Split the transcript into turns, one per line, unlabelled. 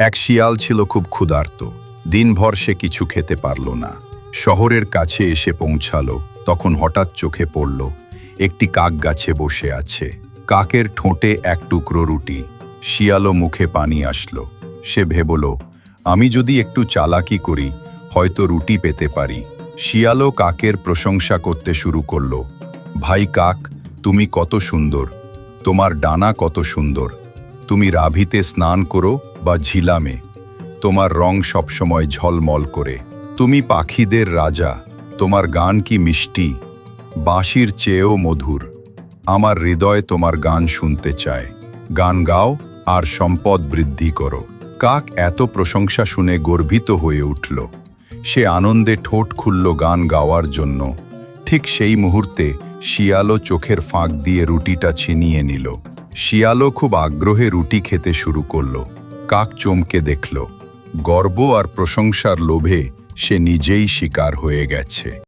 এক শিয়াল ছিল খুব ক্ষুধার্ত। দিনভর সে কিছু খেতে পারল না। শহরের কাছে এসে পৌঁছালো, তখন হঠাৎ চোখে পড়ল একটি কাক গাছে বসে আছে। কাকের ঠোঁটে এক টুকরো রুটি। শিয়ালও মুখে পানি আসলো। সে ভেবল, আমি যদি একটু চালাকি করি হয়তো রুটি পেতে পারি। শিয়ালও কাকের প্রশংসা করতে শুরু করল। ভাই কাক, তুমি কত সুন্দর, তোমার ডানা কত সুন্দর, তুমি রাভিতে স্নান করো বা ঝিলামে, তোমার রং সবসময় ঝলমল করে, তুমি পাখিদের রাজা, তোমার গান কি মিষ্টি, বাঁশির চেয়েও মধুর, আমার হৃদয় তোমার গান শুনতে চায়, গান গাও আর সম্পদ বৃদ্ধি করো। কাক এত প্রশংসা শুনে গর্বিত হয়ে উঠল। সে আনন্দে ঠোঁট খুলল গান গাওয়ার জন্য। ঠিক সেই মুহূর্তে শিয়ালও চোখের ফাঁক দিয়ে রুটিটা ছিনিয়ে নিল। শিয়ালও খুব আগ্রহে রুটি খেতে শুরু করল। কাক চমকে দেখল, গর্ব আর প্রশংসার লোভে সে নিজেই শিকার হয়ে গেছে।